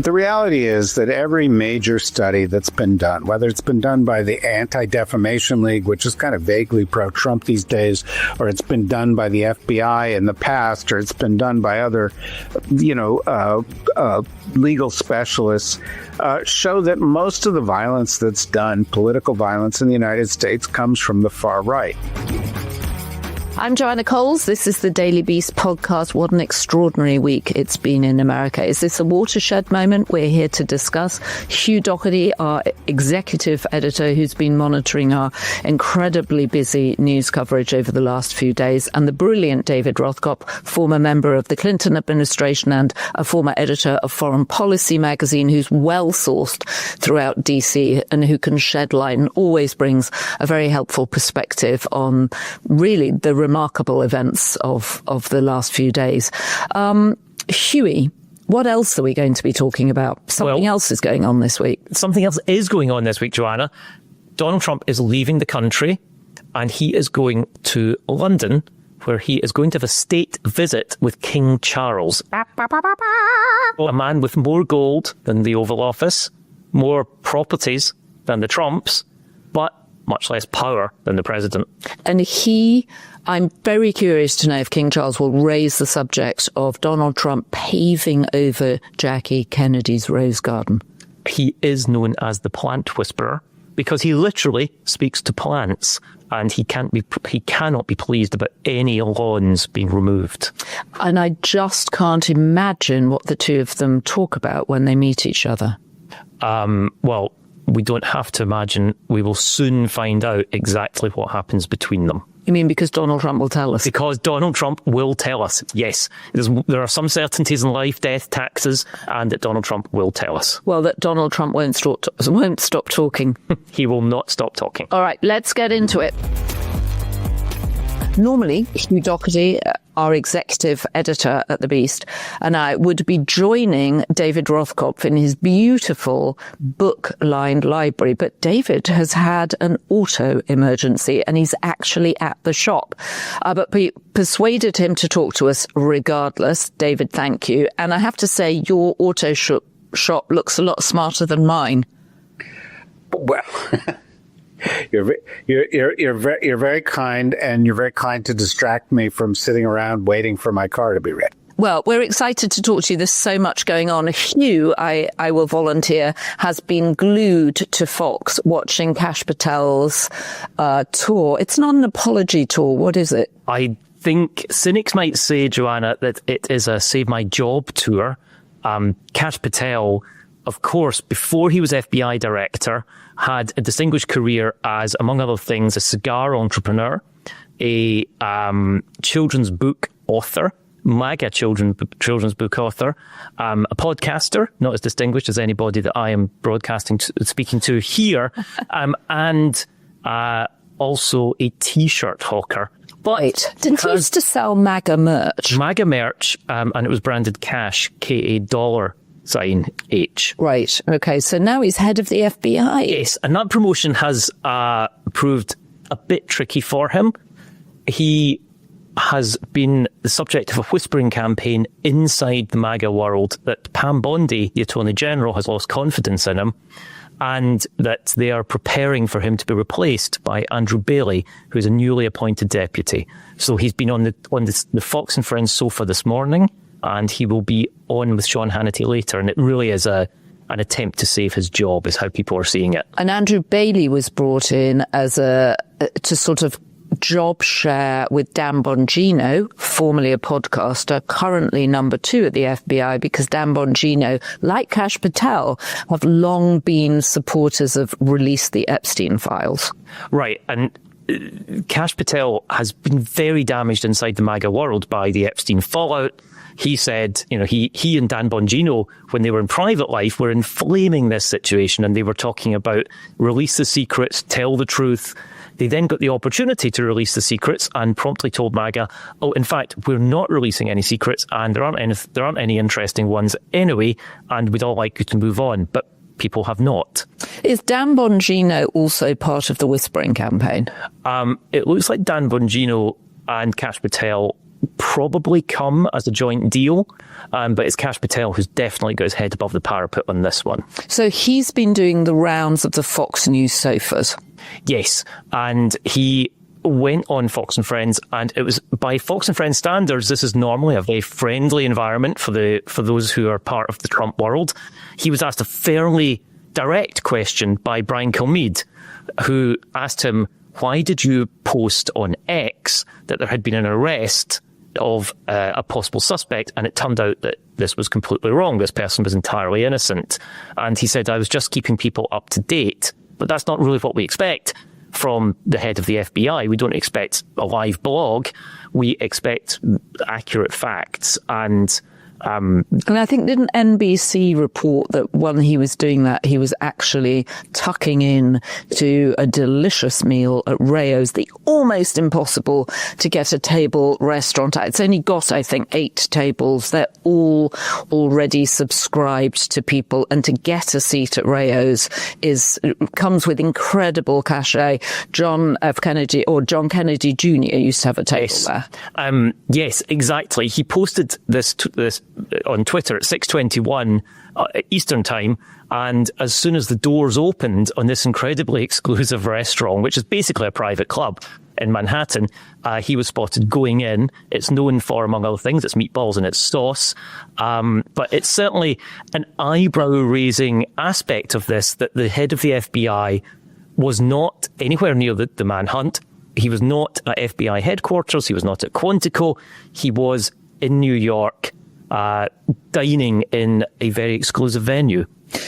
The reality is that every major study that's been done, whether it's been done by the Anti-Defamation League, which is kind of vaguely pro-Trump these days, or it's been done by the FBI in the past, or it's been done by other, legal specialists, show that most of the violence that's done, political violence in the United States, comes from the far right. I'm Joanna Coles. This is the Daily Beast podcast. What an extraordinary week it's been in America. Is this a watershed moment? We're here to discuss. Hugh Dougherty, our executive editor, who's been monitoring our incredibly busy news coverage over the last few days, and the brilliant David Rothkopf, former member of the Clinton administration and a former editor of Foreign Policy magazine, who's well-sourced throughout DC and who can shed light and always brings a very helpful perspective on really the remarkable events of the last few days. Huey, what else are we going to be talking about? Something else is going on this week. Something else is going on this week, Joanna. Donald Trump is leaving the country and he is going to London, where he is going to have a state visit with King Charles. A man with more gold than the Oval Office, more properties than the Trumps, but much less power than the president. And I'm very curious to know if King Charles will raise the subject of Donald Trump paving over Jackie Kennedy's rose garden. He is known as the plant whisperer because he literally speaks to plants, and he cannot be pleased about any lawns being removed. And I just can't imagine what the two of them talk about when they meet each other. Well, we don't have to imagine. We will soon find out exactly what happens between them. You mean because Donald Trump will tell us? Because Donald Trump will tell us, yes. There are some certainties in life, death, taxes, and that Donald Trump will tell us. Well, that Donald Trump won't stop talking. He will not stop talking. All right, let's get into it. Normally, Hugh Dougherty, our executive editor at The Beast, and I would be joining David Rothkopf in his beautiful book-lined library. But David has had an auto emergency and he's actually at the shop. But we persuaded him to talk to us regardless. David, thank you. And I have to say, your auto shop looks a lot smarter than mine. Well... You're very kind, and you're very kind to distract me from sitting around waiting for my car to be ready. Well, we're excited to talk to you. There's so much going on. Hugh, I will volunteer, has been glued to Fox watching Kash Patel's tour. It's not an apology tour. What is it? I think cynics might say, Joanna, that it is a Save My Job tour. Kash Patel, of course, before he was FBI director, had a distinguished career as, among other things, a cigar entrepreneur, a children's book author, MAGA children's book author, a podcaster, not as distinguished as anybody that I am speaking to here, and also a T-shirt hawker. But didn't he used to sell MAGA merch? MAGA merch, and it was branded Cash, K-A $sign H. Right. Okay. So now he's head of the FBI. Yes. And that promotion has proved a bit tricky for him. He has been the subject of a whispering campaign inside the MAGA world that Pam Bondi, the Attorney General, has lost confidence in him, and that they are preparing for him to be replaced by Andrew Bailey, who is a newly appointed deputy. So he's been on the Fox and Friends sofa this morning, and he will be on with Sean Hannity later. And it really is an attempt to save his job, is how people are seeing it. And Andrew Bailey was brought in as to sort of job share with Dan Bongino, formerly a podcaster, currently number 2 at the FBI, because Dan Bongino, like Kash Patel, have long been supporters of Release the Epstein files. Right. And Kash Patel has been very damaged inside the MAGA world by the Epstein fallout. He said, he and Dan Bongino, when they were in private life, were inflaming this situation, and they were talking about release the secrets, tell the truth. They then got the opportunity to release the secrets and promptly told MAGA, oh, in fact, we're not releasing any secrets, and there aren't any interesting ones anyway, and we'd all like you to move on. But people have not. Is Dan Bongino also part of the whispering campaign? It looks like Dan Bongino and Kash Patel probably come as a joint deal, but it's Kash Patel who's definitely got his head above the parapet on this one. So he's been doing the rounds of the Fox News sofas. Yes, and he went on Fox and Friends, and it was, by Fox and Friends standards, this is normally a very friendly environment for those who are part of the Trump world. He was asked a fairly direct question by Brian Kilmeade, who asked him, why did you post on X that there had been an arrest of a possible suspect, and it turned out that this was completely wrong. This person was entirely innocent. And he said, I was just keeping people up to date. But that's not really what we expect from the head of the FBI. We don't expect a live blog. We expect accurate facts. And I think, didn't NBC report that when he was doing that, he was actually tucking in to a delicious meal at Rayo's, the almost impossible to get a table restaurant at. It's only got, I think, 8 tables. They're all already subscribed to people. And to get a seat at Rayo's comes with incredible cachet. John Kennedy Jr. used to have a table there. Yes, exactly. He posted this on Twitter at 6:21 Eastern time, and as soon as the doors opened on this incredibly exclusive restaurant, which is basically a private club in Manhattan, he was spotted going in. It's known for, among other things, its meatballs and its sauce, but it's certainly an eyebrow-raising aspect of this, that the head of the FBI was not anywhere near the manhunt. He was not at FBI headquarters. He was not at Quantico. He was in New York, dining in a very exclusive venue.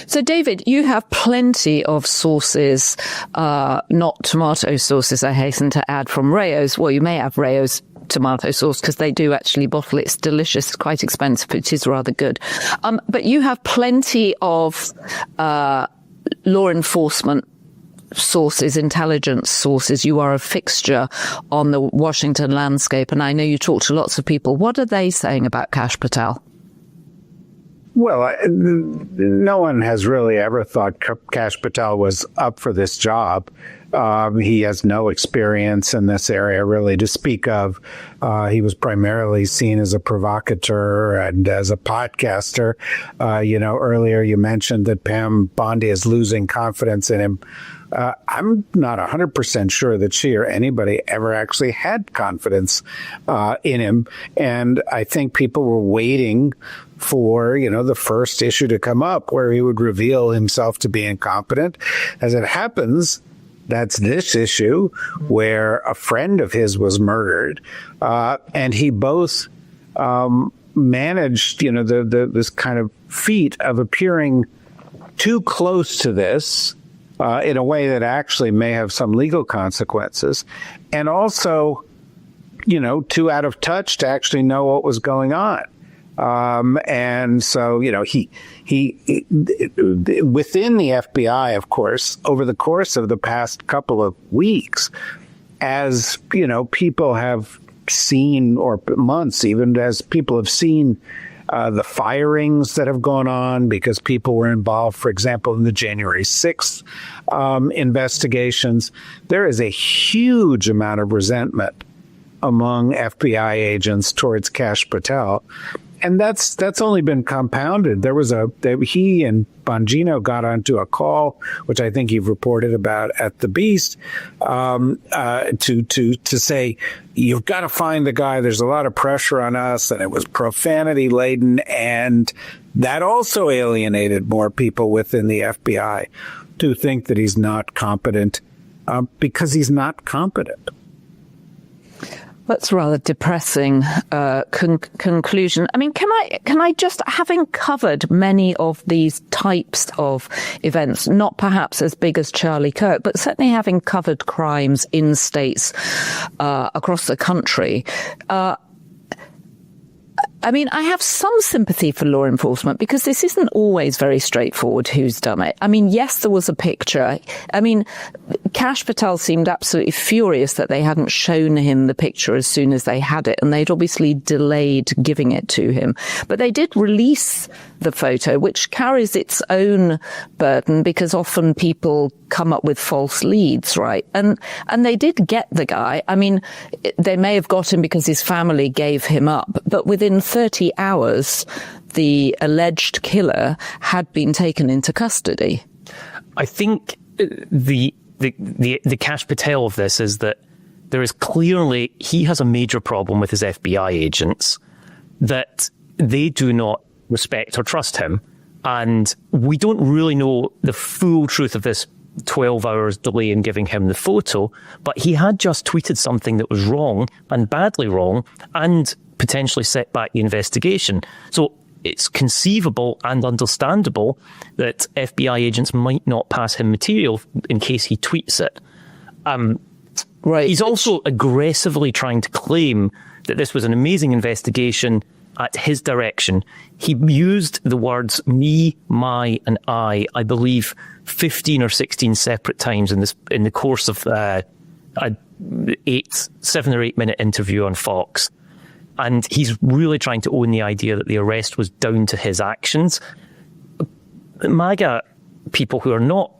So, David, you have plenty of sauces, not tomato sauces, I hasten to add, from Rayo's. Well, you may have Rayo's tomato sauce because they do actually bottle it. It's delicious. It's quite expensive, but it is rather good. But you have plenty of law enforcement sources, intelligence sources. You are a fixture on the Washington landscape, and I know you talk to lots of people. What are they saying about Kash Patel? Well, no one has really ever thought Kash Patel was up for this job. He has no experience in this area, really, to speak of. He was primarily seen as a provocateur and as a podcaster. Earlier you mentioned that Pam Bondi is losing confidence in him. I'm not 100% sure that she or anybody ever actually had confidence in him. And I think people were waiting for, the first issue to come up where he would reveal himself to be incompetent. As it happens, that's this issue where a friend of his was murdered. And he both managed, this kind of feat of appearing too close to this in a way that actually may have some legal consequences, and also, too out of touch to actually know what was going on. And so, he within the FBI, of course, over the course of the past couple of weeks, as, people have seen, or months even, as people have seen the firings that have gone on because people were involved, for example, in the January 6th investigations, there is a huge amount of resentment among FBI agents towards Kash Patel. And that's only been compounded. He and Bongino got onto a call, which I think you've reported about at The Beast, to say, you've got to find the guy. There's a lot of pressure on us, and it was profanity laden. And that also alienated more people within the FBI to think that he's not competent, because he's not competent. That's a rather depressing conclusion. I mean, can I just, having covered many of these types of events, not perhaps as big as Charlie Kirk, but certainly having covered crimes in states across the country, I have some sympathy for law enforcement because this isn't always very straightforward who's done it. Yes, there was a picture. Kash Patel seemed absolutely furious that they hadn't shown him the picture as soon as they had it, and they'd obviously delayed giving it to him. But they did release the photo, which carries its own burden because often people come up with false leads, right? And they did get the guy. I mean, they may have got him because his family gave him up, but within 30 hours, the alleged killer had been taken into custody. I think the Kash Patel of this is that there is clearly, he has a major problem with his FBI agents, that they do not respect or trust him. And we don't really know the full truth of this 12 hours delay in giving him the photo, but he had just tweeted something that was wrong and badly wrong and potentially set back the investigation. So it's conceivable and understandable that FBI agents might not pass him material in case he tweets it. Right. He's also aggressively trying to claim that this was an amazing investigation at his direction. He used the words me, my, and I believe 15 or 16 separate times in the course of a 7 or 8 minute interview on Fox. And he's really trying to own the idea that the arrest was down to his actions. MAGA people who are not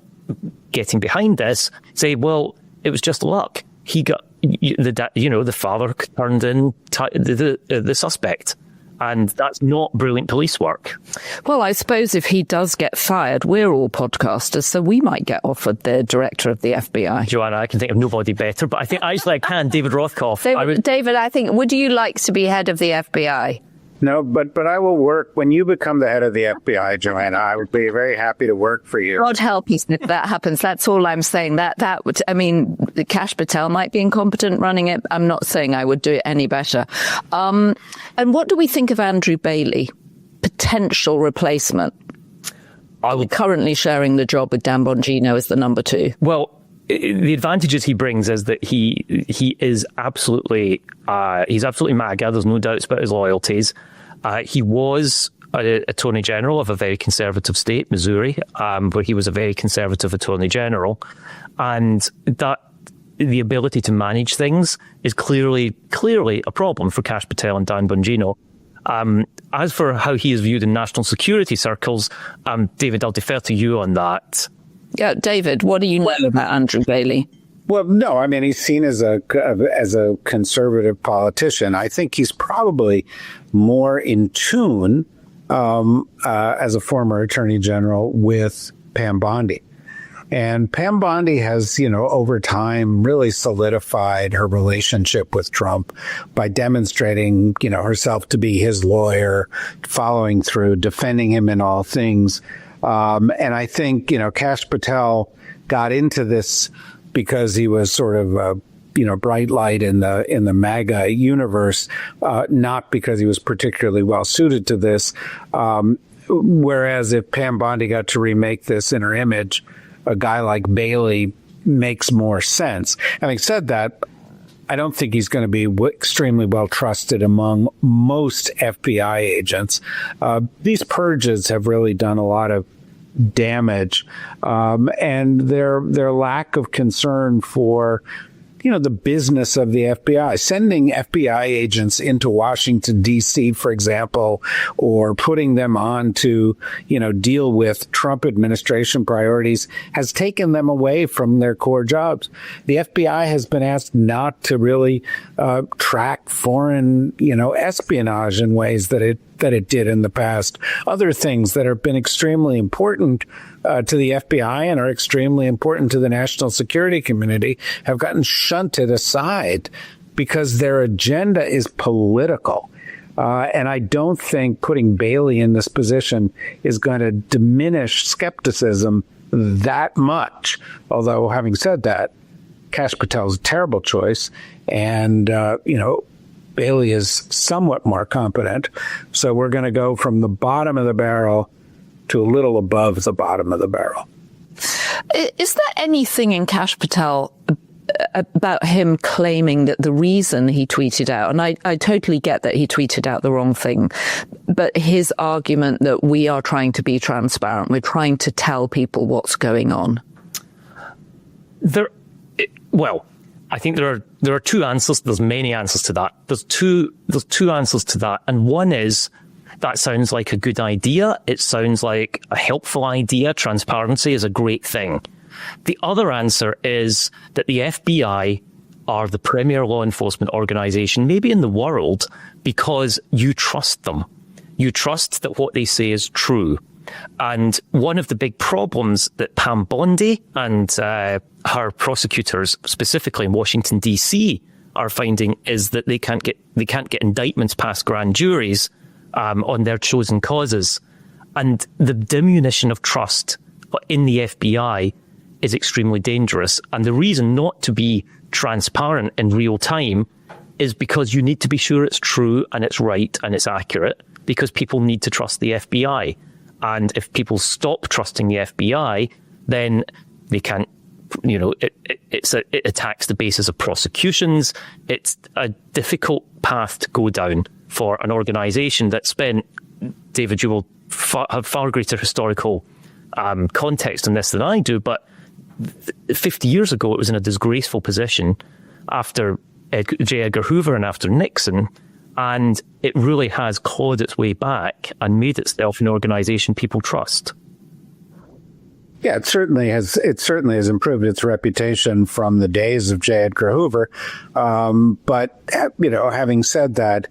getting behind this say, well, it was just luck. He got, the father turned in the suspect. And that's not brilliant police work. Well, I suppose if he does get fired, we're all podcasters, so we might get offered the director of the FBI. Joanna, I can think of nobody better, but I think actually I can. David Rothkopf. David, I think, would you like to be head of the FBI? No, but I will work. When you become the head of the FBI, Joanna, I would be very happy to work for you. God help you if that happens. That's all I'm saying. That would, I mean, Kash Patel might be incompetent running it. I'm not saying I would do it any better. And what do we think of Andrew Bailey? Potential replacement. Currently sharing the job with Dan Bongino as the number 2. Well, the advantages he brings is that he is absolutely MAGA. There's no doubts about his loyalties. He was a Attorney General of a very conservative state, Missouri, where he was a very conservative Attorney General, and that the ability to manage things is clearly a problem for Kash Patel and Dan Bongino. As for how he is viewed in national security circles, David, I'll defer to you on that. Yeah, David, what do you know about Andrew Bailey? Well, no, I mean, he's seen as a conservative politician. I think he's probably more in tune as a former attorney general with Pam Bondi. And Pam Bondi has, over time really solidified her relationship with Trump by demonstrating, herself to be his lawyer, following through, defending him in all things. And I think, Kash Patel got into this because he was sort of a, bright light in the MAGA universe, not because he was particularly well suited to this. Whereas if Pam Bondi got to remake this in her image, a guy like Bailey makes more sense. Having said that, I don't think he's going to be extremely well trusted among most FBI agents. These purges have really done a lot of damage, and their lack of concern for the business of the FBI, sending FBI agents into Washington, D.C., for example, or putting them on to, deal with Trump administration priorities has taken them away from their core jobs. The FBI has been asked not to really track foreign, espionage in ways that it did in the past. Other things that have been extremely important to the FBI and are extremely important to the national security community have gotten shunted aside because their agenda is political. And I don't think putting Bailey in this position is going to diminish skepticism that much. Although, having said that, Kash Patel is a terrible choice. And, Bailey is somewhat more competent. So we're going to go from the bottom of the barrel to a little above the bottom of the barrel. Is there anything in Kash Patel about him claiming that the reason he tweeted out, and I totally get that he tweeted out the wrong thing, but his argument that we are trying to be transparent, we're trying to tell people what's going on? I think there are two answers. There's many answers to that. There's two answers to that. And one is, that sounds like a good idea. It sounds like a helpful idea. Transparency is a great thing. The other answer is that the FBI are the premier law enforcement organization, maybe in the world, because you trust them. You trust that what they say is true. And one of the big problems that Pam Bondi and her prosecutors, specifically in Washington, D.C., are finding is that they can't get indictments past grand juries on their chosen causes. And the diminution of trust in the FBI is extremely dangerous. And the reason not to be transparent in real time is because you need to be sure it's true and it's right and it's accurate, because people need to trust the FBI. And if people stop trusting the FBI, then they can't, it attacks the basis of prosecutions. It's a difficult path to go down for an organization that spent, David, you will have far greater historical context on this than I do, but 50 years ago, it was in a disgraceful position after J. Edgar Hoover and after Nixon. And it really has clawed its way back and made itself an organization people trust. Yeah, it certainly has improved its reputation from the days of J. Edgar Hoover. But having said that,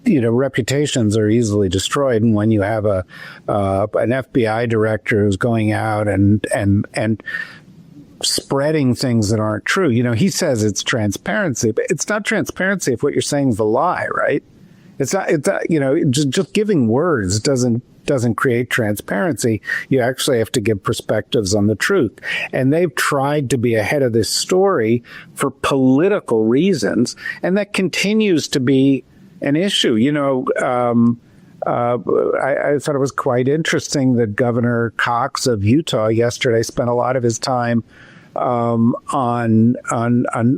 reputations are easily destroyed. And when you have an FBI director who's going out and spreading things that aren't true, he says it's transparency, but it's not transparency if what you're saying is a lie, right? It's not, just giving words doesn't create transparency. You actually have to give perspectives on the truth. And they've tried to be ahead of this story for political reasons. And that continues to be an issue. I thought it was quite interesting that Governor Cox of Utah yesterday spent a lot of his time on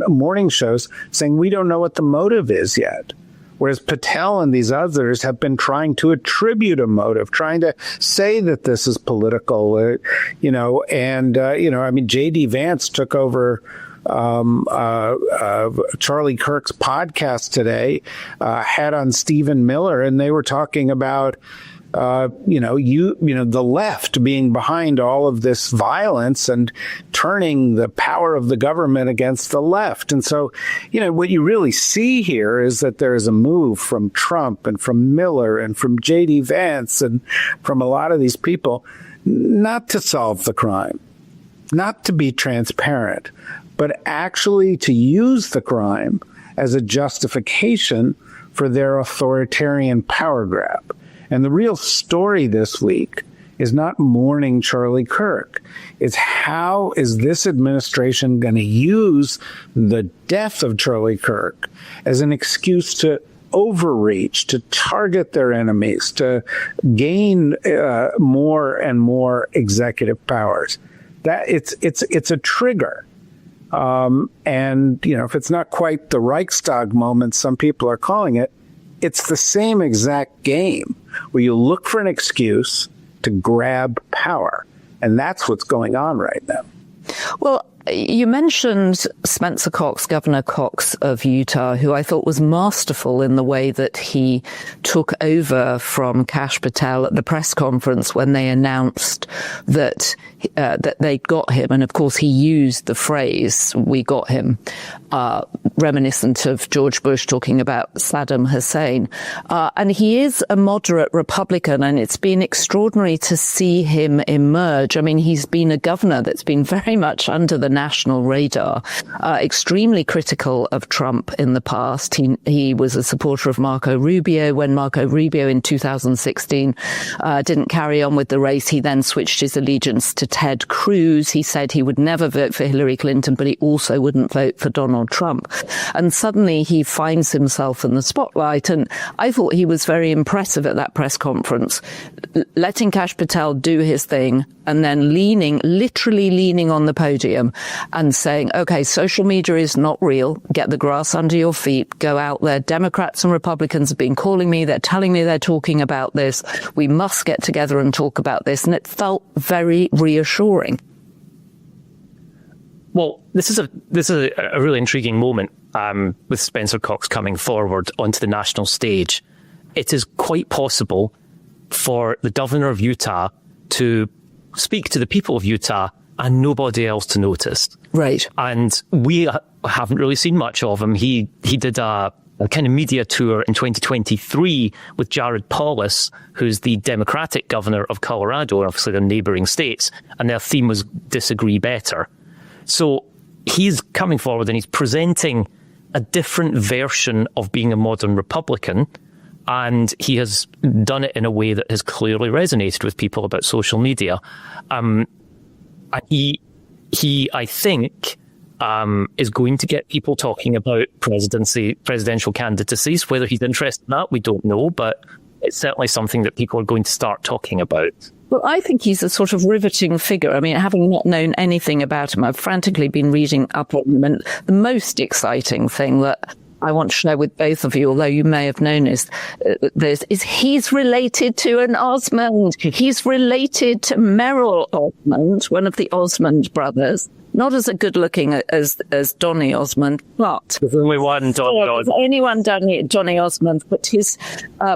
morning shows saying we don't know what the motive is yet. Whereas Patel and these others have been trying to attribute a motive, trying to say that this is political, J.D. Vance took over Charlie Kirk's podcast today, had on Stephen Miller, and they were talking about the left being behind all of this violence and turning the power of the government against the left. And so, what you really see here is that there is a move from Trump and from Miller and from J.D. Vance and from a lot of these people not to solve the crime, not to be transparent, but actually to use the crime as a justification for their authoritarian power grab. And the real story this week is not mourning Charlie Kirk. It's how is this administration going to use the death of Charlie Kirk as an excuse to overreach, to target their enemies, to gain more and more executive powers. That it's a trigger. If it's not quite the Reichstag moment some people are calling it, it's the same exact game where you look for an excuse to grab power. And that's what's going on right now. Well, you mentioned Spencer Cox, Governor Cox of Utah, who I thought was masterful in the way that he took over from Kash Patel at the press conference when they announced that they got him. And of course, he used the phrase, "we got him," reminiscent of George Bush talking about Saddam Hussein. And he is a moderate Republican, and it's been extraordinary to see him emerge. I mean, he's been a governor that's been very much under the national radar, extremely critical of Trump in the past. He was a supporter of Marco Rubio. When Marco Rubio in 2016 didn't carry on with the race, he then switched his allegiance to Ted Cruz. He said he would never vote for Hillary Clinton, but he also wouldn't vote for Donald Trump. And suddenly he finds himself in the spotlight. And I thought he was very impressive at that press conference, letting Kash Patel do his thing and then literally leaning on the podium and saying, okay, social media is not real. Get the grass under your feet. Go out there. Democrats and Republicans have been calling me. They're telling me they're talking about this. We must get together and talk about this. And it felt very reassuring. Well, this is a really intriguing moment with Spencer Cox coming forward onto the national stage. It is quite possible for the governor of Utah to speak to the people of Utah and nobody else to notice. Right. And we haven't really seen much of him. He did a kind of media tour in 2023 with Jared Polis, who's the Democratic governor of Colorado, obviously the neighboring states, and their theme was disagree better. So he's coming forward and he's presenting a different version of being a modern Republican, and he has done it in a way that has clearly resonated with people about social media. And he, I think, is going to get people talking about presidential candidacies. Whether he's interested in that, we don't know, but it's certainly something that people are going to start talking about. Well, I think he's a sort of riveting figure. I mean, having not known anything about him, I've frantically been reading up on him. And the most exciting thing that I want to share with both of you, although you may have noticed this, is he's related to an Osmond. He's related to Merrill Osmond, one of the Osmond brothers. Not as good looking as Donny Osmond, but there's only one Donny Osmond. There's only one Donny Osmond, but his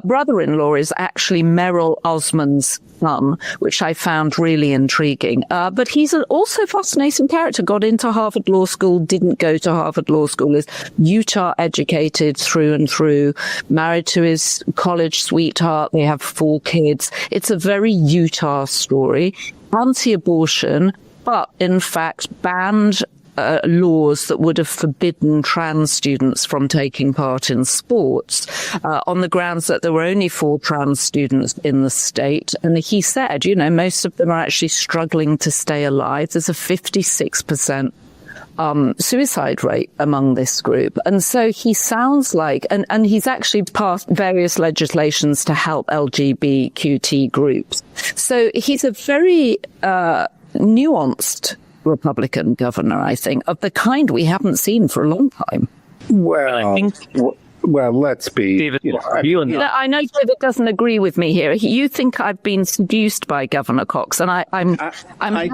brother-in-law is actually Merrill Osmond's son, which I found really intriguing. But he's also a fascinating character. Got into Harvard Law School, didn't go to Harvard Law School, is Utah educated through and through, married to his college sweetheart. They have 4 kids. It's a very Utah story. Anti-abortion, but in fact banned laws that would have forbidden trans students from taking part in sports on the grounds that there were only 4 trans students in the state. And he said, most of them are actually struggling to stay alive. There's a 56% suicide rate among this group. And so he sounds like, and he's actually passed various legislations to help LGBTQ groups. So he's a very nuanced Republican governor, I think, of the kind we haven't seen for a long time. Well, let's be... David, I know David doesn't agree with me here. You think I've been seduced by Governor Cox, and I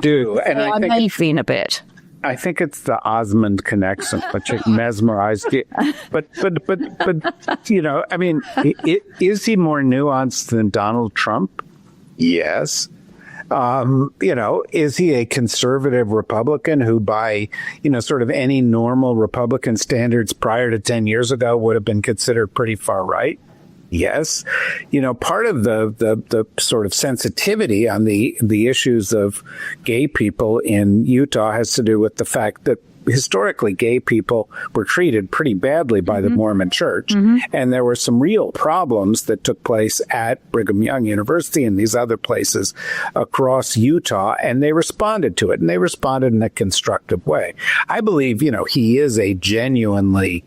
do, and I may have been a bit. I think it's the Osmond connection, which mesmerized you. But I mean, is he more nuanced than Donald Trump? Yes. Is he a conservative Republican who by, sort of any normal Republican standards prior to 10 years ago would have been considered pretty far right? Yes. Part of the sort of sensitivity on the issues of gay people in Utah has to do with the fact that historically gay people were treated pretty badly by the Mormon Church. Mm-hmm. And there were some real problems that took place at Brigham Young University and these other places across Utah. And they responded to it, and they responded in a constructive way. I believe, he is a genuinely,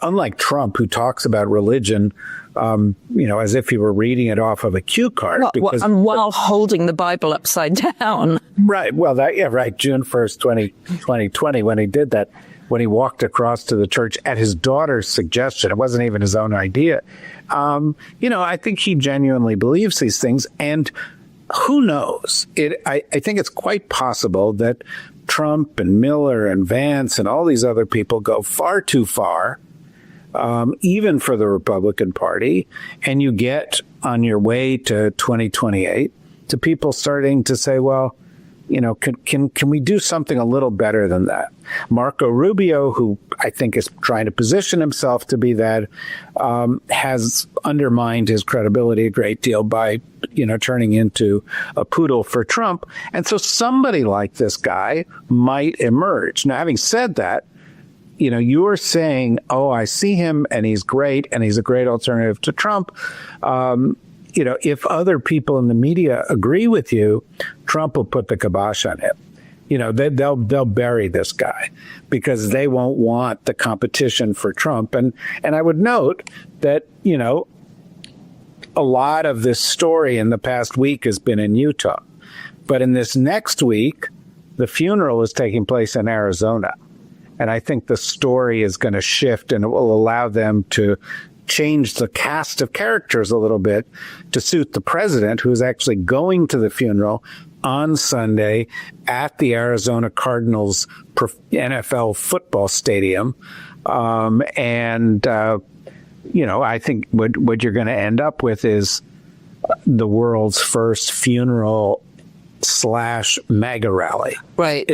unlike Trump, who talks about religion as if he were reading it off of a cue card. While holding the Bible upside down. Right. Well, right. June 1st, 2020, when he did that, when he walked across to the church at his daughter's suggestion, it wasn't even his own idea. I think he genuinely believes these things. And who knows? I think it's quite possible that Trump and Miller and Vance and all these other people go far too far, even for the Republican Party, and you get on your way to 2028 to people starting to say, well, can we do something a little better than that? Marco Rubio, who I think is trying to position himself to be that, has undermined his credibility a great deal by, turning into a poodle for Trump. And so somebody like this guy might emerge. Now, having said that, you're saying, oh, I see him and he's great and he's a great alternative to Trump. If other people in the media agree with you, Trump will put the kibosh on him. They'll bury this guy because they won't want the competition for Trump. And I would note that, a lot of this story in the past week has been in Utah. But in this next week, the funeral is taking place in Arizona. And I think the story is going to shift, and it will allow them to change the cast of characters a little bit to suit the president, who is actually going to the funeral on Sunday at the Arizona Cardinals NFL football stadium. I think what you're going to end up with is the world's first funeral / MAGA rally. Right.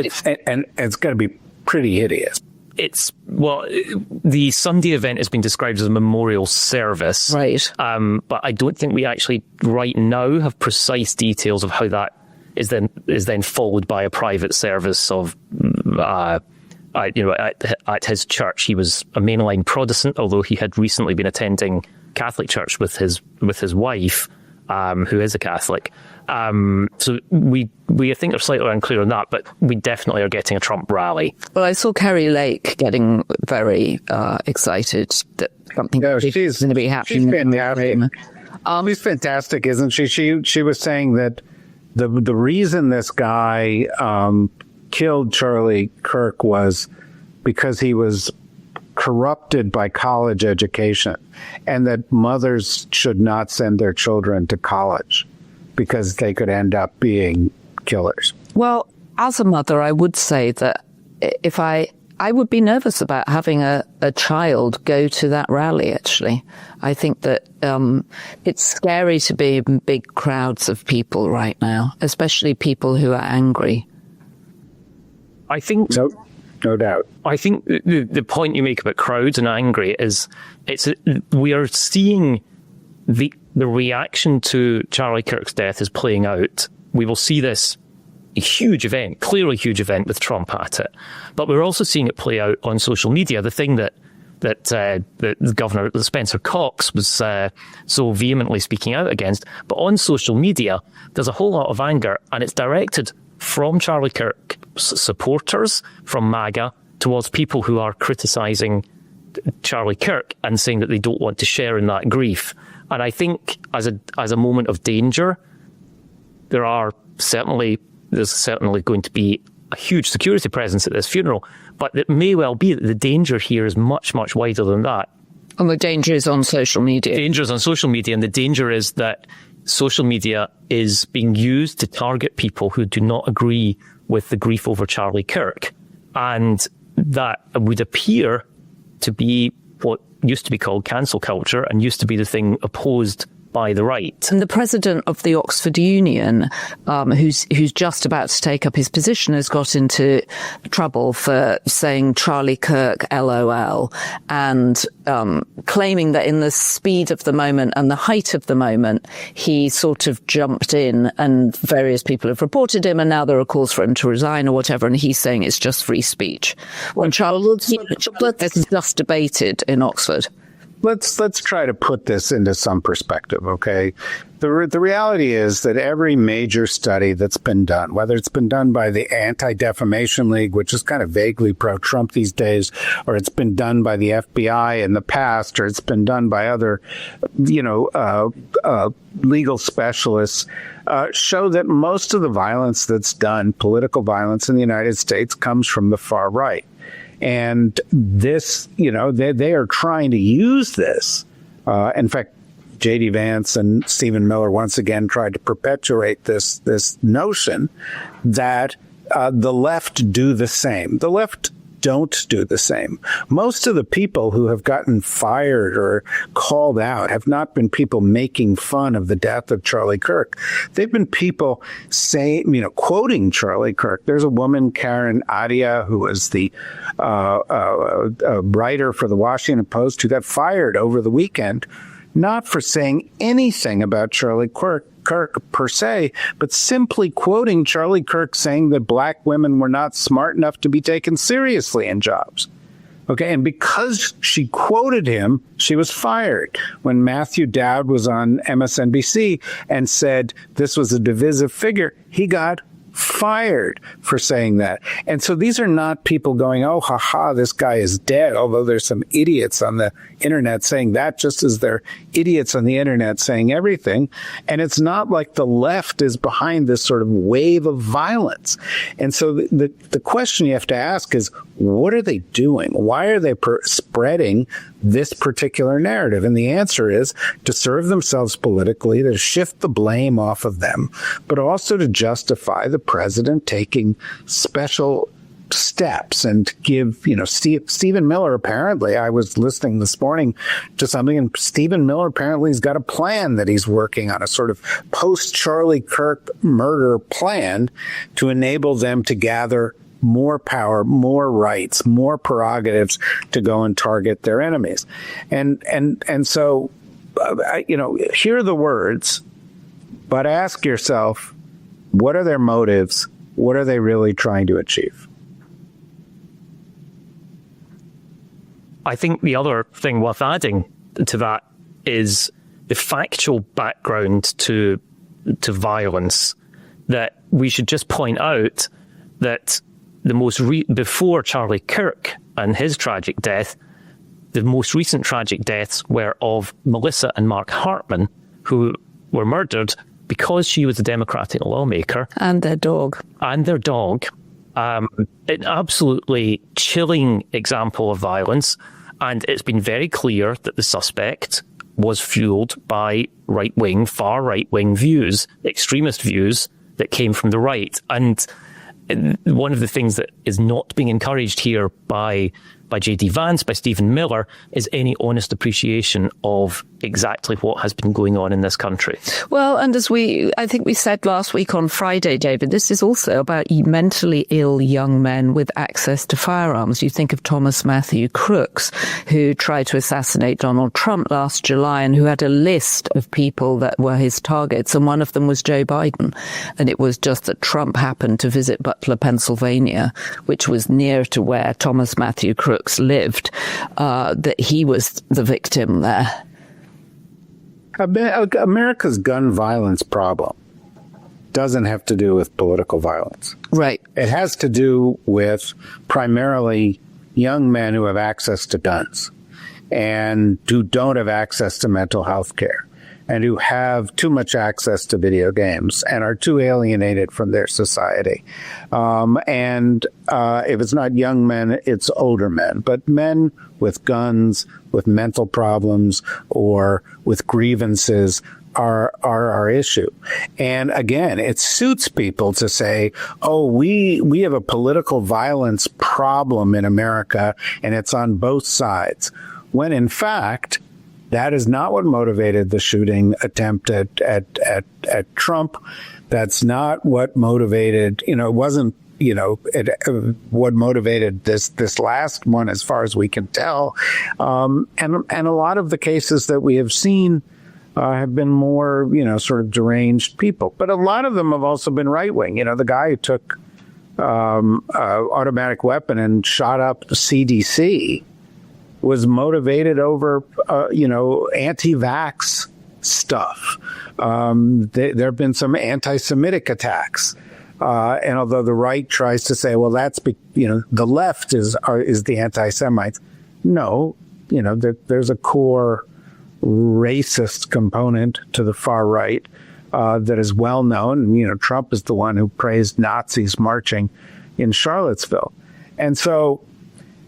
And it's going to be pretty hideous. The Sunday event has been described as a memorial service. Right. But I don't think we actually right now have precise details of how that is then followed by a private service of, at his church. He was a mainline Protestant, although he had recently been attending Catholic church with his wife, who is a Catholic. So we I think are slightly unclear on that, but we definitely are getting a Trump rally. Well, I saw Kerry Lake getting very excited that something is going to be happening. She's fantastic. She's fantastic, isn't she? She was saying that the reason this guy killed Charlie Kirk was because he was corrupted by college education, and that mothers should not send their children to college because they could end up being killers. Well, as a mother, I would say that if I would be nervous about having a child go to that rally, actually. I think that it's scary to be in big crowds of people right now, especially people who are angry. I think... No doubt. I think the point you make about crowds and angry is we are seeing the reaction to Charlie Kirk's death is playing out. We will see this clearly huge event with Trump at it, but we're also seeing it play out on social media. The thing that the governor, Spencer Cox, was so vehemently speaking out against, but on social media, there's a whole lot of anger, and it's directed from Charlie Kirk supporters, from MAGA, towards people who are criticising Charlie Kirk and saying that they don't want to share in that grief. And I think as a moment of danger, there's certainly going to be a huge security presence at this funeral, but it may well be that the danger here is much, much wider than that. And the danger is on social media. Danger is on social media, and the danger is that social media is being used to target people who do not agree with the grief over Charlie Kirk. And that would appear to be what used to be called cancel culture and used to be the thing opposed by the right. And the president of the Oxford Union, who's just about to take up his position, has got into trouble for saying Charlie Kirk LOL and claiming that in the speed of the moment and the height of the moment, he sort of jumped in, and various people have reported him, and now there are calls for him to resign or whatever, and he's saying it's just free speach. When Charlie is just debated in Oxford. Let's try to put this into some perspective, okay? The reality is that every major study that's been done, whether it's been done by the Anti-Defamation League, which is kind of vaguely pro-Trump these days, or it's been done by the FBI in the past, or it's been done by other, legal specialists, show that most of the violence that's done, political violence in the United States, comes from the far right. And this, they are trying to use this. In fact, J.D. Vance and Stephen Miller once again tried to perpetuate this notion that the left do the same. The left don't do the same. Most of the people who have gotten fired or called out have not been people making fun of the death of Charlie Kirk. They've been people saying, quoting Charlie Kirk. There's a woman, Karen Adia, who was the writer for the Washington Post, who got fired over the weekend, not for saying anything about Charlie Kirk per se, but simply quoting Charlie Kirk saying that black women were not smart enough to be taken seriously in jobs. Okay, and because she quoted him, she was fired. When Matthew Dowd was on MSNBC and said this was a divisive figure, he got fired for saying that. And so these are not people going, oh, haha, this guy is dead, although there's some idiots on the internet saying that, just as there are idiots on the internet saying everything. And it's not like the left is behind this sort of wave of violence. And so the question you have to ask is, what are they doing? Why are they spreading this particular narrative? And the answer is to serve themselves politically, to shift the blame off of them, but also to justify the president taking special steps and give, Stephen Miller, apparently, I was listening this morning to something, and Stephen Miller apparently has got a plan that he's working on, a sort of post-Charlie Kirk murder plan to enable them to gather more power, more rights, more prerogatives to go and target their enemies. And so, hear the words, but ask yourself, what are their motives? What are they really trying to achieve? I think the other thing worth adding to that is the factual background to violence, that we should just point out that before Charlie Kirk and his tragic death, the most recent tragic deaths were of Melissa and Mark Hartman, who were murdered because she was a Democratic lawmaker. And their dog. An absolutely chilling example of violence. And it's been very clear that the suspect was fueled by far right-wing views, extremist views that came from the right. And one of the things that is not being encouraged here by J.D. Vance, by Stephen Miller, is any honest appreciation of exactly what has been going on in this country. Well, and I think we said last week on Friday, David, this is also about mentally ill young men with access to firearms. You think of Thomas Matthew Crooks, who tried to assassinate Donald Trump last July and who had a list of people that were his targets, and one of them was Joe Biden. And it was just that Trump happened to visit Butler, Pennsylvania, which was near to where Thomas Matthew Crooks lived, that he was the victim there. America's gun violence problem doesn't have to do with political violence. Right. It has to do with primarily young men who have access to guns and who don't have access to mental health care and who have too much access to video games and are too alienated from their society. If it's not young men, it's older men. But men with guns, with mental problems, or with grievances are our issue. And again, it suits people to say, oh, we have a political violence problem in America, and it's on both sides. When in fact, that is not what motivated the shooting attempt at Trump. That's not what motivated, it wasn't, what motivated this last one, as far as we can tell. And a lot of the cases that we have seen have been more, sort of deranged people. But a lot of them have also been right wing. The guy who took automatic weapon and shot up the CDC was motivated over, anti-vax stuff. There have been some anti-Semitic attacks. And although the right tries to say, well, that's, the left is the anti-Semites. No, there's a core racist component to the far right that is well known. Trump is the one who praised Nazis marching in Charlottesville. And so,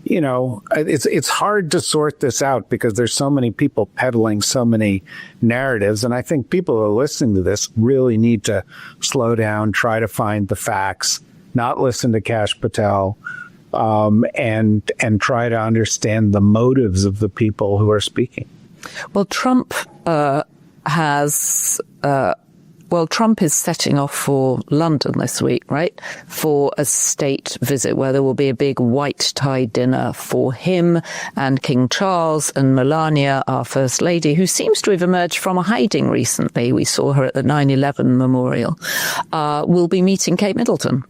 it's hard to sort this out because there's so many people peddling so many narratives. And I think people who are listening to this really need to slow down, try to find the facts, not listen to Kash Patel, and try to understand the motives of the people who are speaking. Well, Trump Trump is setting off for London this week, right? For a state visit where there will be a big white tie dinner for him and King Charles and Melania, our First Lady, who seems to have emerged from a hiding recently. We saw her at the 9/11 memorial. Will be meeting Kate Middleton.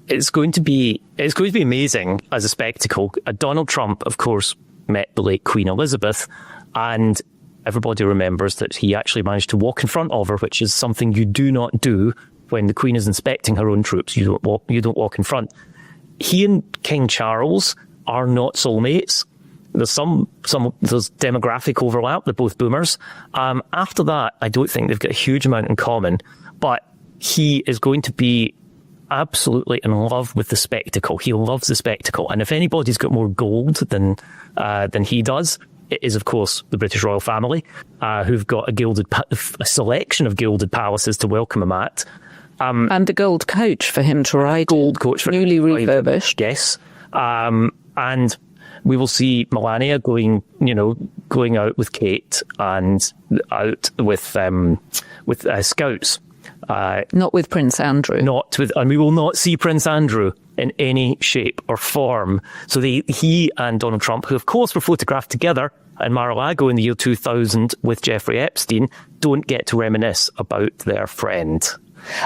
It's going to be amazing as a spectacle. Donald Trump, of course, met the late Queen Elizabeth, and everybody remembers that he actually managed to walk in front of her, which is something you do not do when the Queen is inspecting her own troops. You don't walk in front. He and King Charles are not soulmates. There's there's demographic overlap. They're both boomers. After that, I don't think they've got a huge amount in common, but he is going to be absolutely in love with the spectacle. He loves the spectacle. And if anybody's got more gold than he does, it is, of course, the British royal family, who've got a selection of gilded palaces to welcome him at. And the gold coach for him to ride. Gold coach, newly refurbished. Yes. And we will see Melania going out with Kate and out with scouts. Not with Prince Andrew. And we will not see Prince Andrew in any shape or form. So he and Donald Trump, who of course were photographed together in Mar-a-Lago in the year 2000 with Jeffrey Epstein, don't get to reminisce about their friend.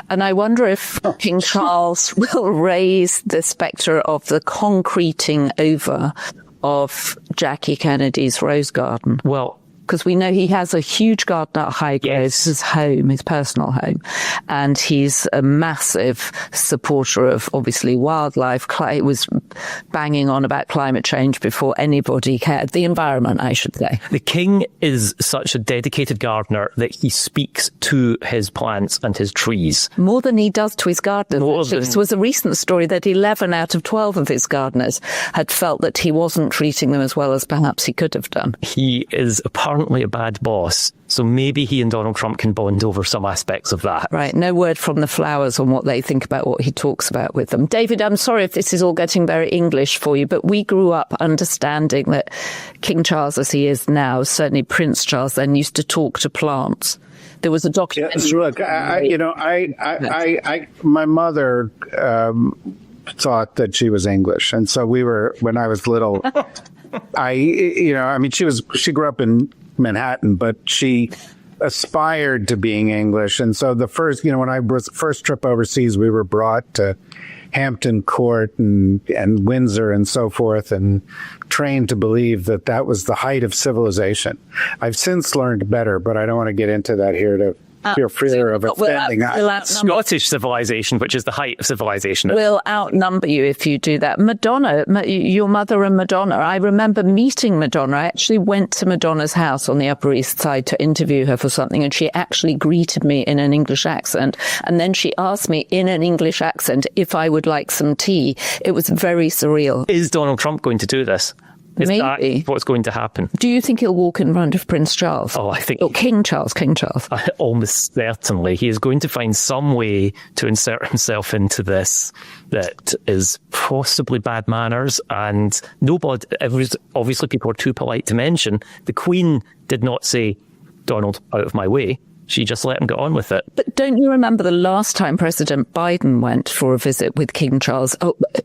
And I wonder if King Charles will raise the spectre of the concreting over of Jackie Kennedy's rose garden. Well, because we know he has a huge garden at Highgrove, yes. his home, his personal home. And he's a massive supporter of, obviously, wildlife. He was banging on about climate change before anybody cared. The environment, I should say. The king is such a dedicated gardener that he speaks to his plants and his trees. More than he does to his gardeners. This was a recent story that 11 out of 12 of his gardeners had felt that he wasn't treating them as well as perhaps he could have done. He is apparently a bad boss, so maybe he and Donald Trump can bond over some aspects of that. Right, no word from the flowers on what they think about what he talks about with them. David, I'm sorry if this is all getting very English for you, but we grew up understanding that King Charles, as he is now, certainly Prince Charles, then used to talk to plants. There was a documentary. Yes, look, my mother thought that she was English, and so when I was little. She grew up in Manhattan, but she aspired to being English. And so the first, when I was first trip overseas, we were brought to Hampton Court and Windsor and so forth, and trained to believe that was the height of civilization. I've since learned better, but I don't want to get into that here to feel fear of offending. Scottish civilization, which is the height of civilization. Will outnumber you if you do that. Madonna, your mother and Madonna. I remember meeting Madonna. I actually went to Madonna's house on the Upper East Side to interview her for something, and she actually greeted me in an English accent. And then she asked me in an English accent if I would like some tea. It was very surreal. Is Donald Trump going to do this? Is Maybe. that what's going to happen? Do you think he'll walk in front of Prince Charles? Oh, I think... Or King Charles. Almost certainly. He is going to find some way to insert himself into this that is possibly bad manners. And obviously people are too polite to mention. The Queen did not say, Donald, out of my way. She just let him get on with it. But don't you remember the last time President Biden went for a visit with King Charles,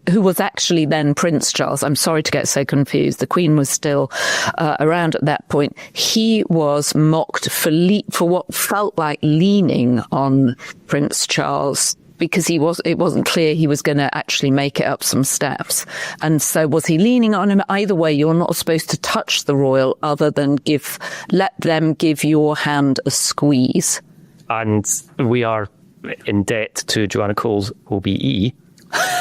who was actually then Prince Charles? I'm sorry to get so confused. The Queen was still around at that point. He was mocked for what felt like leaning on Prince Charles, because it wasn't clear he was going to actually make it up some steps. And so was he leaning on him? Either way, you're not supposed to touch the royal other than let them give your hand a squeeze. And we are in debt to Joanna Coles, OBE,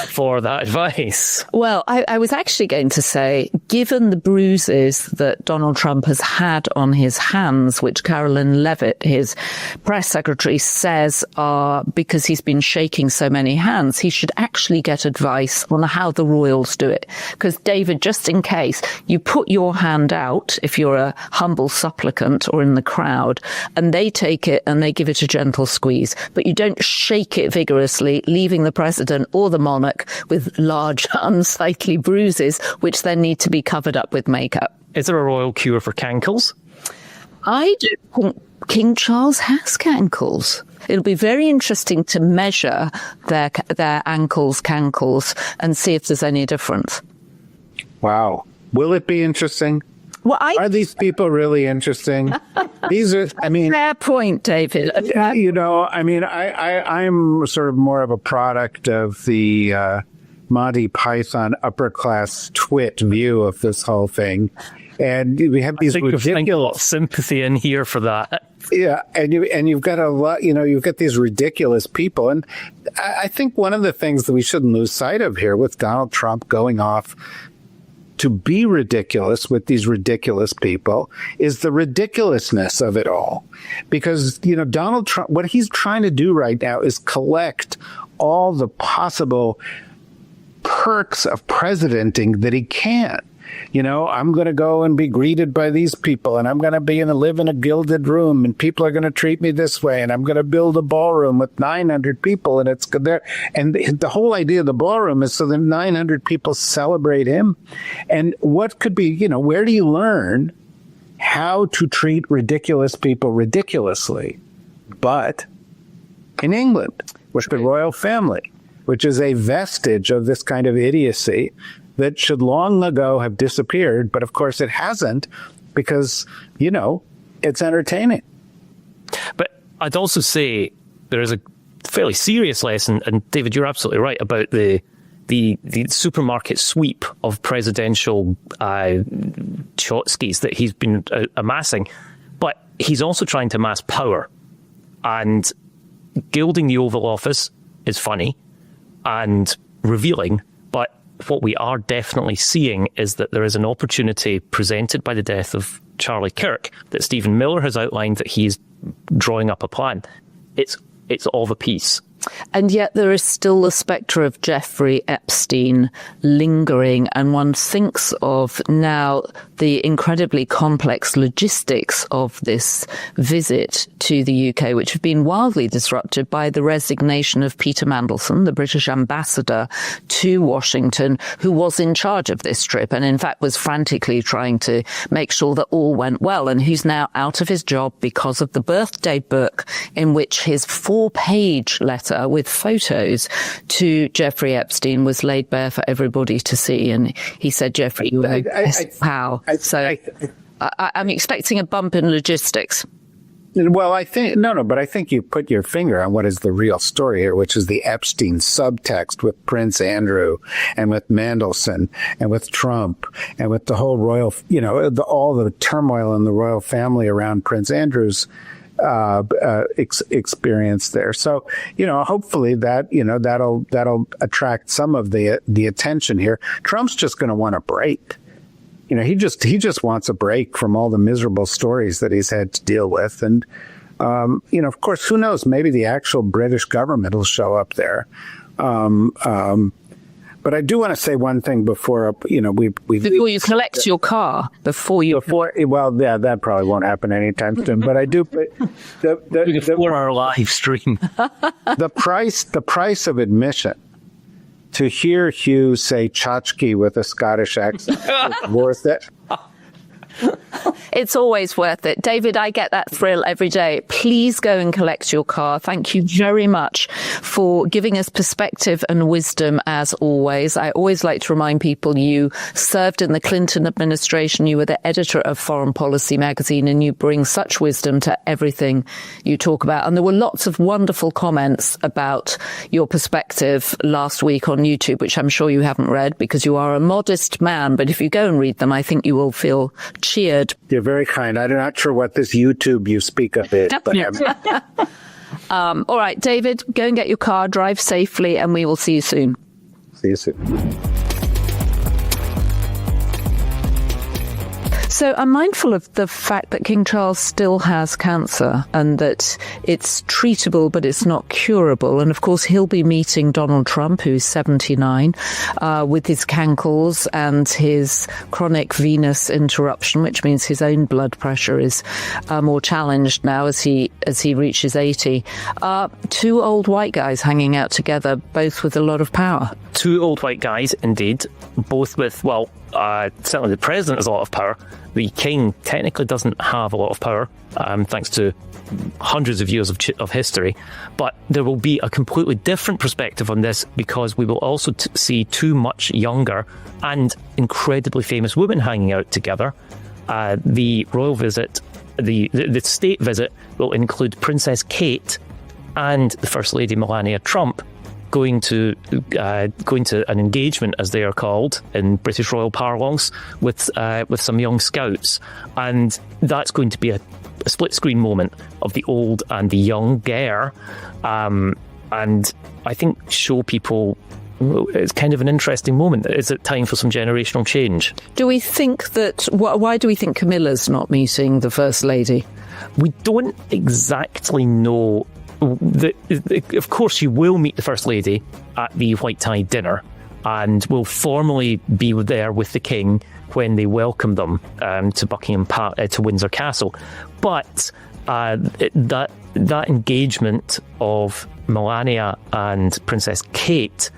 for that advice. Well, I was actually going to say, given the bruises that Donald Trump has had on his hands, which Carolyn Levitt, his press secretary, says are because he's been shaking so many hands, he should actually get advice on how the royals do it. Because, David, just in case, you put your hand out, if you're a humble supplicant or in the crowd, and they take it and they give it a gentle squeeze, but you don't shake it vigorously, leaving the president or the monarch with large, unsightly bruises, which then need to be covered up with makeup. Is there a royal cure for cankles? I do think King Charles has cankles. It'll be very interesting to measure their cankles, and see if there's any difference. Wow. Will it be interesting? Well, are these people really interesting? Fair point, David. I'm sort of more of a product of the Monty Python upper class twit view of this whole thing, and we have these ridiculous sympathy in here for that. Yeah, and you've got a lot. You've got these ridiculous people, and I think one of the things that we shouldn't lose sight of here, with Donald Trump going off to be ridiculous with these ridiculous people, is the ridiculousness of it all. Because, Donald Trump, what he's trying to do right now is collect all the possible perks of presidenting that he can. I'm going to go and be greeted by these people, and I'm going to live in a gilded room, and people are going to treat me this way, and I'm going to build a ballroom with 900 people, and it's there. And the whole idea of the ballroom is so that 900 people celebrate him. And what could be, where do you learn how to treat ridiculous people ridiculously? But in England, with the royal family, which is a vestige of this kind of idiocy that should long ago have disappeared. But of course it hasn't, because, it's entertaining. But I'd also say there is a fairly serious lesson, and David, you're absolutely right about the supermarket sweep of presidential chotskis that he's been amassing. But he's also trying to amass power. And gilding the Oval Office is funny and revealing, but what we are definitely seeing is that there is an opportunity presented by the death of Charlie Kirk that Stephen Miller has outlined that he's drawing up a plan. It's of a piece. And yet there is still the spectre of Jeffrey Epstein lingering, and one thinks of now the incredibly complex logistics of this visit to the UK, which have been wildly disrupted by the resignation of Peter Mandelson, the British ambassador to Washington, who was in charge of this trip and in fact was frantically trying to make sure that all went well, and who's now out of his job because of the birthday book in which his 4-page letter with photos to Jeffrey Epstein was laid bare for everybody to see. And he said, Jeffrey, you were how? So I'm expecting a bump in logistics. Well, I think you put your finger on what is the real story here, which is the Epstein subtext with Prince Andrew and with Mandelson and with Trump and with the whole royal, all the turmoil in the royal family around Prince Andrew's experience there. So, hopefully that, that'll attract some of the attention here. Trump's just going to want a break. He just wants a break from all the miserable stories that he's had to deal with. And, of course, who knows? Maybe the actual British government will show up there. But I do want to say one thing before, before you collect your car, well, yeah, that probably won't happen anytime soon. But I do. Before our live stream, the price of admission to hear Hugh say tchotchke with a Scottish accent is worth it. It's always worth it. David, I get that thrill every day. Please go and collect your car. Thank you very much for giving us perspective and wisdom, as always. I always like to remind people you served in the Clinton administration. You were the editor of Foreign Policy magazine, and you bring such wisdom to everything you talk about. And there were lots of wonderful comments about your perspective last week on YouTube, which I'm sure you haven't read because you are a modest man. But if you go and read them, I think you will feel cheered. You're very kind. I'm not sure what this YouTube you speak of is. But all right, David, go and get your car, drive safely, and we will see you soon. See you soon. So I'm mindful of the fact that King Charles still has cancer and that it's treatable, but it's not curable. And of course, he'll be meeting Donald Trump, who's 79, with his cankles and his chronic venous interruption, which means his own blood pressure is more challenged now as he reaches 80. Two old white guys hanging out together, both with a lot of power. Two old white guys, indeed, both with, certainly the president has a lot of power. The king technically doesn't have a lot of power, thanks to hundreds of years of history. But there will be a completely different perspective on this because we will also see two much younger and incredibly famous women hanging out together. The royal visit, the state visit, will include Princess Kate and the First Lady Melania Trump going to an engagement, as they are called in British royal parlance, with some young scouts, and that's going to be a split screen moment of the old and the young Gare, and I think show people it's kind of an interesting moment. Is it time for some generational change? Do we think that? Why do we think Camilla's not meeting the First Lady? We don't exactly know. Of course, you will meet the First Lady at the white tie dinner, and will formally be there with the king when they welcome them to Windsor Castle. But that engagement of Melania and Princess Kate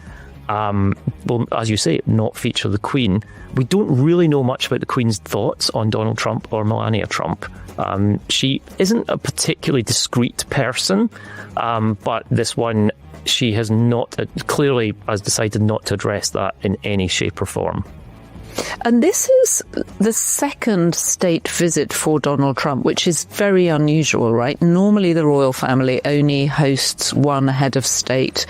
will, as you say, not feature the Queen. We don't really know much about the Queen's thoughts on Donald Trump or Melania Trump. She isn't a particularly discreet person, but this one, she has clearly has decided not to address that in any shape or form. And this is the second state visit for Donald Trump, which is very unusual, right? Normally the royal family only hosts one head of state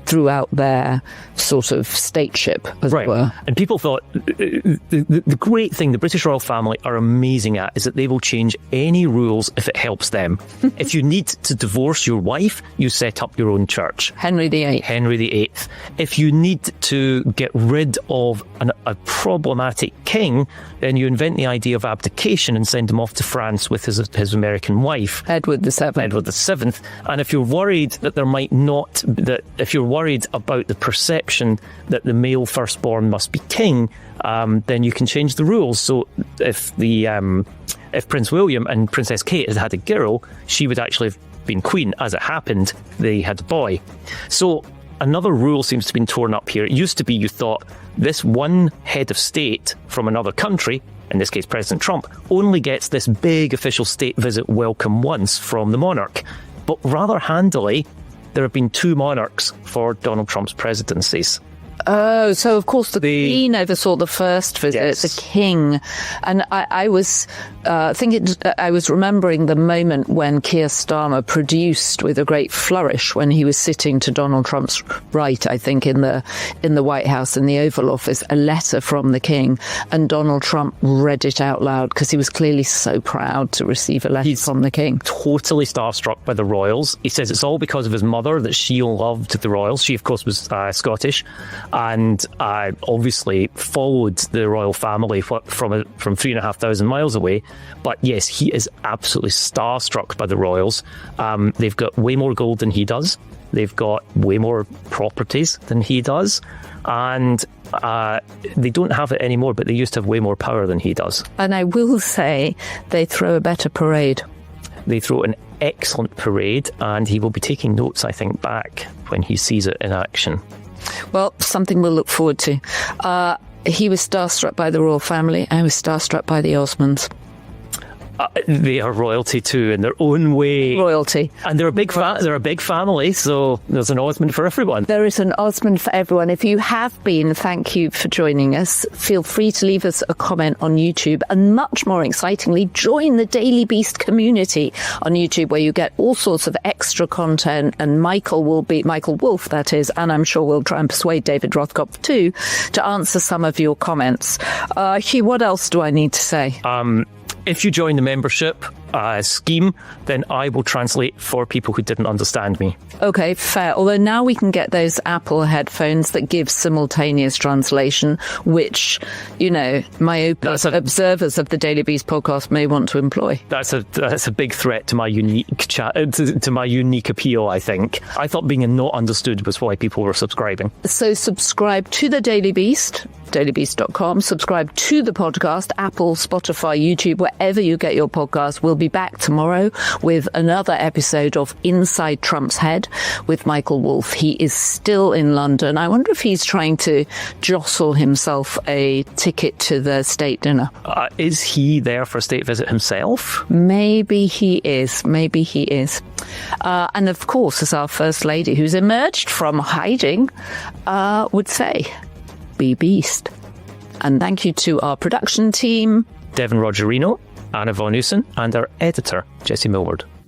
throughout their sort of stateship, as it were. And people thought the great thing the British royal family are amazing at is that they will change any rules if it helps them. If you need to divorce your wife, you set up your own church. Henry VIII. If you need to get rid of a problematic king, then you invent the idea of abdication and send him off to France with his American wife, Edward VII. And if you're worried that if you're worried about the perception that the male firstborn must be king, then you can change the rules. So if Prince William and Princess Kate had a girl, she would actually have been queen. As it happened, they had a boy. So another rule seems to have been torn up here. It used to be you thought this one head of state from another country, in this case President Trump, only gets this big official state visit welcome once from the monarch. But rather handily, there have been two monarchs for Donald Trump's presidencies. Oh, so of course the Queen oversaw the first visit, yes. The King. And I was I was remembering the moment when Keir Starmer produced with a great flourish when he was sitting to Donald Trump's right, I think, in the White House, in the Oval Office, a letter from the King. And Donald Trump read it out loud because he was clearly so proud to receive a letter from the King. Totally starstruck by the royals. He says it's all because of his mother that she loved the royals. She, of course, was Scottish. And obviously followed the royal family from 3,500 miles away. But yes, he is absolutely starstruck by the royals. They've got way more gold than he does. They've got way more properties than he does. And they don't have it anymore, but they used to have way more power than he does. And I will say they throw a better parade. They throw an excellent parade, and he will be taking notes, I think, back when he sees it in action. Well, something we'll look forward to. He was starstruck by the royal family. I was starstruck by the Osmonds. They are royalty too, in their own way. Royalty. And they're a big family, so there's an Osmond for everyone. There is an Osmond for everyone. If you have been, thank you for joining us. Feel free to leave us a comment on YouTube. And much more excitingly, join the Daily Beast community on YouTube, where you get all sorts of extra content. And Michael Wolf, that is, and I'm sure we'll try and persuade David Rothkopf too, to answer some of your comments. Hugh, what else do I need to say? If you join the membership scheme, then I will translate for people who didn't understand me. Okay, fair. Although now we can get those Apple headphones that give simultaneous translation, which, myopic observers of the Daily Beast podcast may want to employ. That's a big threat to my unique to my unique appeal, I think. I thought being not understood was why people were subscribing. So subscribe to the Daily Beast, dailybeast.com. Subscribe to the podcast, Apple, Spotify, YouTube, wherever you get your podcast. We'll be back tomorrow with another episode of Inside Trump's Head with Michael Wolf. He is still in London. I wonder if he's trying to jostle himself a ticket to the state dinner. Is he there for a state visit himself? Maybe he is. And of course, as our First Lady, who's emerged from hiding, would say, be beast. And thank you to our production team, Devin Rogerino, Anna Von Usen, and our editor, Jesse Millward.